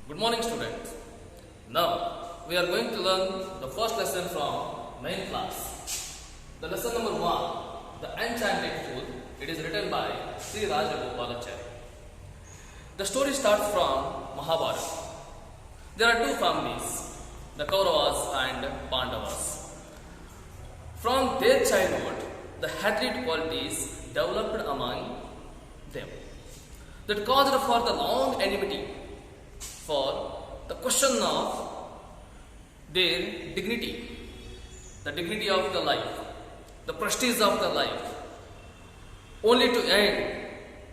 Good morning, students. Now we are going to learn the first lesson from main class. The lesson number 1, The Enchanted Fool. It is written by Sri Rajagopalachari. The story starts from Mahabharata. There are two families, the Kauravas and Pandavas. From their childhood, the hatred qualities developed among them that caused for the long enmity for the question of their dignity, the dignity of the life, the prestige of the life, only to end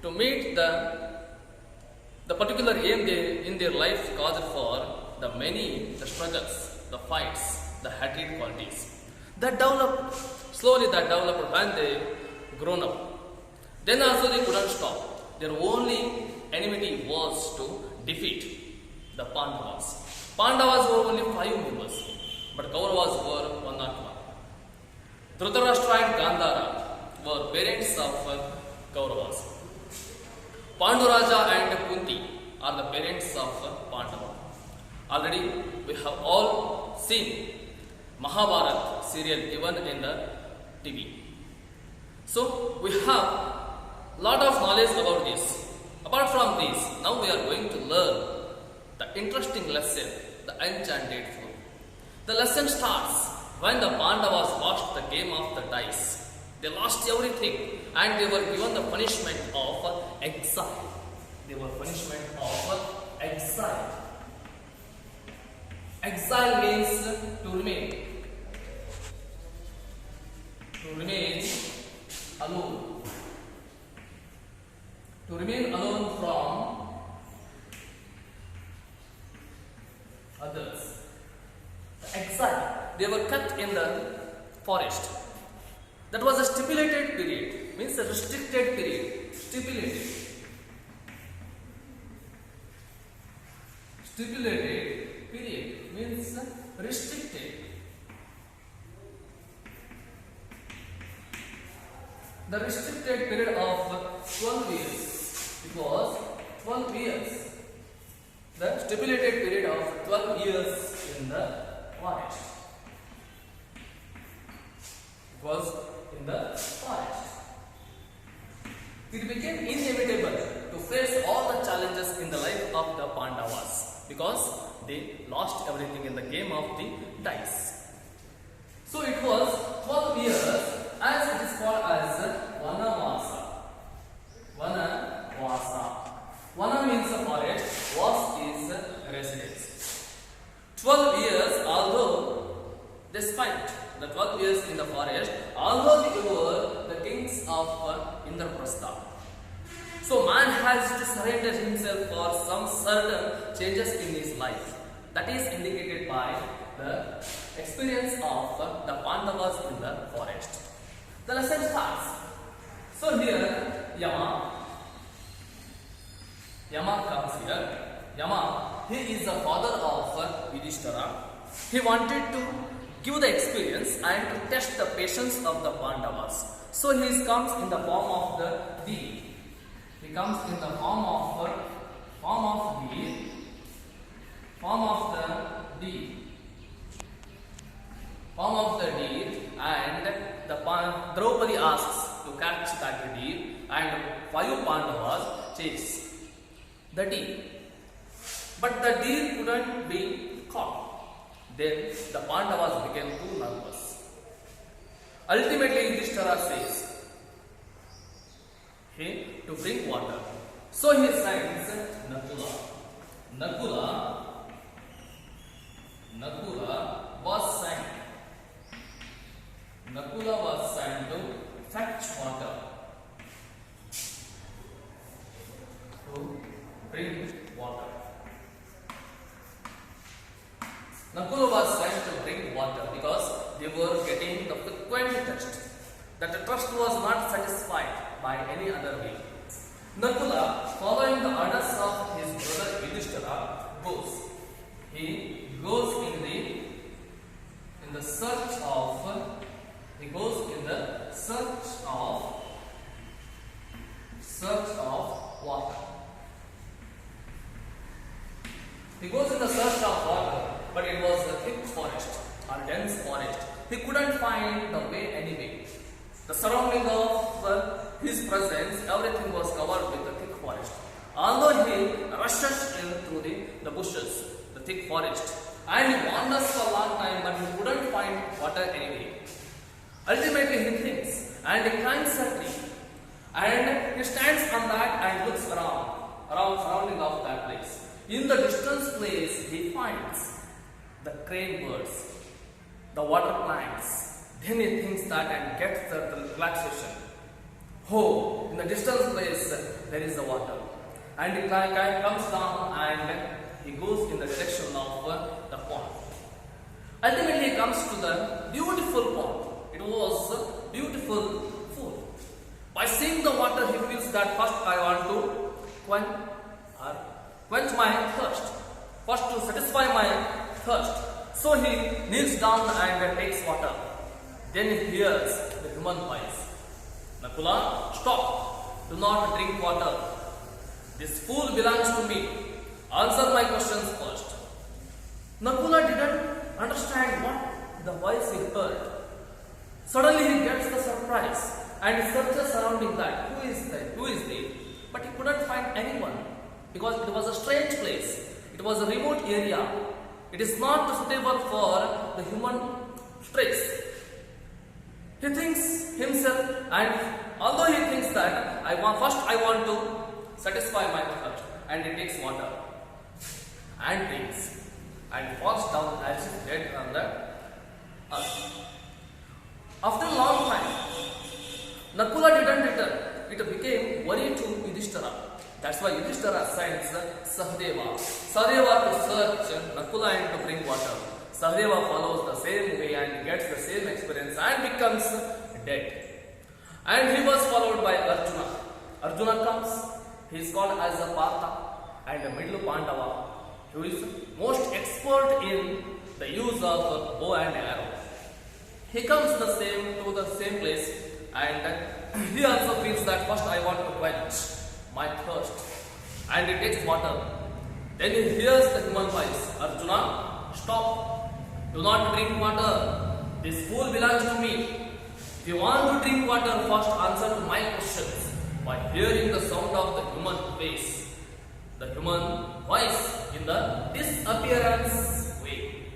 to meet the particular aim in their life caused for the struggles, the fights, the hatred qualities that developed slowly when they grown up. Then also they couldn't stop. Their only enmity was to defeat the Pandavas. Pandavas were only 5 members, but Kauravas were 101. Dhritarashtra and Gandhara were parents of Kauravas. Panduraja and Kunti are the parents of Pandava. Already we have all seen Mahabharata serial even in the TV. So we have lot of knowledge about this. Apart from this, now we are going to learn the interesting lesson, the Enchanted Fool. The lesson starts when the Pandavas lost the game of the dice. They lost everything and they were given the punishment of exile. They were punishment of exile. Exile means to remain alone. To remain alone from others. The exile. They were kept in the forest. That was a stipulated period, means a restricted period. Stipulated period means restricted. The restricted period of 12 years. It was 12 years. The stipulated period of 12 years in the forest. It was in the forest. It became inevitable to face all the challenges in the life of the Pandavas because they lost everything in the game of the dice. So it was 12 years as it is called as Vanavasa. Vana means a forest, Vas is residence. 12 years, although they spent the 12 years in the forest, although they were the kings of Indraprastha. So man has to surrender himself for some certain changes in his life. That is indicated by the experience of the Pandavas in the forest. The lesson starts. So here Yama comes here. Yama, he is the father of Yudhishthira. He wanted to give the experience and to test the patience of the Pandavas. So he comes in the form of the deer. He comes in the form of the deer, and the Draupadi asks to catch that deer, and 5 Pandavas chase the deer. But the deer couldn't be caught. Then the Pandavas became too nervous. Ultimately, Yudhishthira says to bring water. So he sends Nakula was sent to fetch water. To bring water. Nakula was sent to bring water because they were getting the frequent test. That the trust was not satisfied by any other way. Nakula, following the orders of his brother Yudhishthira, goes. He goes in the search of water. He goes in the search of water, but it was a thick forest or dense forest. He couldn't find the way anyway. The surrounding of his presence, everything was covered with a thick forest. Although he rushes in through the bushes, the thick forest, and he wanders for a long time, but he couldn't find water anyway. Ultimately, he thinks and he climbs a tree, and he stands on that and looks around surrounding of that place. In the distance place, he finds the crane birds, the water plants. Then he thinks that and gets the relaxation. Oh, in the distance place, there is the water. And he comes down and he goes in the direction of the pond. Ultimately, he comes to the beautiful pond. It was beautiful food. By seeing the water, he feels that first I want to quench my thirst. First to satisfy my thirst. So he kneels down and takes water. Then he hears the human voice. Nakula, stop. Do not drink water. This fool belongs to me. Answer my questions first. Nakula didn't understand what the voice he heard. Suddenly he gets the surprise and searches surrounding that. Who is they? But he couldn't find anyone because it was a strange place. It was a remote area. It is not suitable for the human stress. He thinks himself, and although he thinks that I want to satisfy my thirst, and he takes water and drinks and falls down as if dead on the earth. After a long time, Nakula didn't return. It became worry to Yudhishthira. That's why Yudhishthira sends Sahadeva to search Nakula and to bring water. Sahadeva follows the same way and gets the same experience and becomes dead. And he was followed by Arjuna. Arjuna comes. He is called as a Partha and a middle Pandava, who is most expert in the use of bow and arrow. He comes to the same place, and he also feels that first I want to quench my thirst, and he takes water. Then he hears the human voice, Arjuna, stop, do not drink water, this pool belongs to me. If you want to drink water, first answer to my questions by hearing the sound of the human face, the human voice in the disappearance way.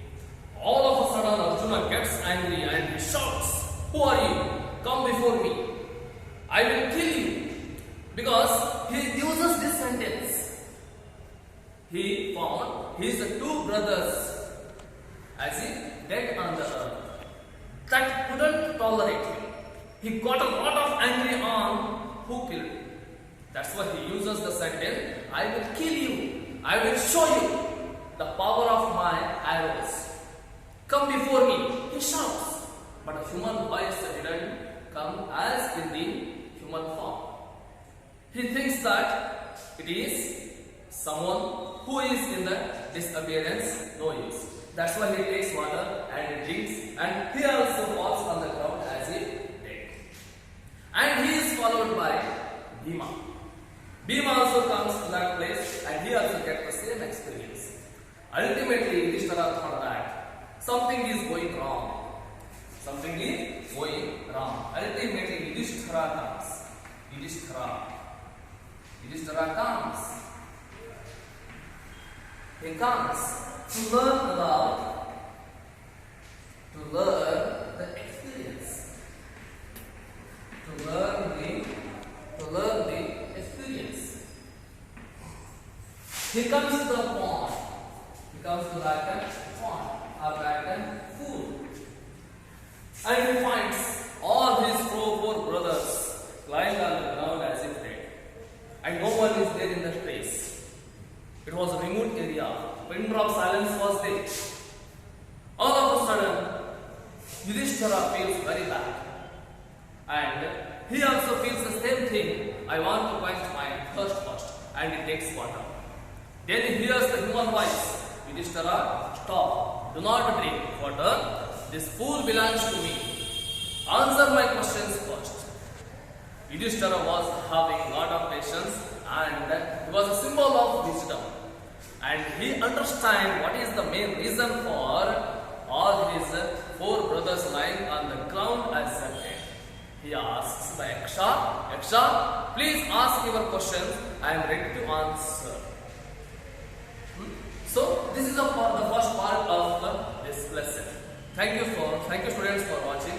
All of a sudden Arjuna gets angry and he shouts, who are you? Come before me. I will kill you. Because he uses this sentence. He found his two brothers as if dead on the earth. That couldn't tolerate him. He got a lot of angry on who killed him. That's why he uses the sentence, I will kill you. I will show you the power of my arrows. Come before me, he shouts. But a human voice didn't come as in the human form. He thinks that it is someone who is in the disappearance, no use. That's why he takes water and drinks, and he also falls on the ground as if dead. And he is followed by Bhima. Bhima also comes to that place and he also gets the same experience. Ultimately, Yudhishthira thought that something is going wrong. Something is going wrong. Ultimately, Yudhishthira comes. Yudhishthira comes. He comes to learn the experience. To learn the experience. He comes to the pond. He comes to that pond or that pool. And he finds all his four brothers lying on the ground as if dead. And no one is there in that place. It was a remote area. Pin drop silence was there. All of a sudden, Yudhishthira feels very bad. And he also feels the same thing. I want to quench my thirst first. And he takes water. Then he hears the human voice. Yudhishthira, stop. Do not drink water. This pool belongs to me. Answer my questions first. Yudhishthira was having a lot of patience and he was a symbol of wisdom. and he understand what is the main reason for all his four brothers lying on the ground as a dead. He asks the Yaksha, Yaksha, please ask your questions. I am ready to answer. So this is the first part of this lesson. Thank you students for watching.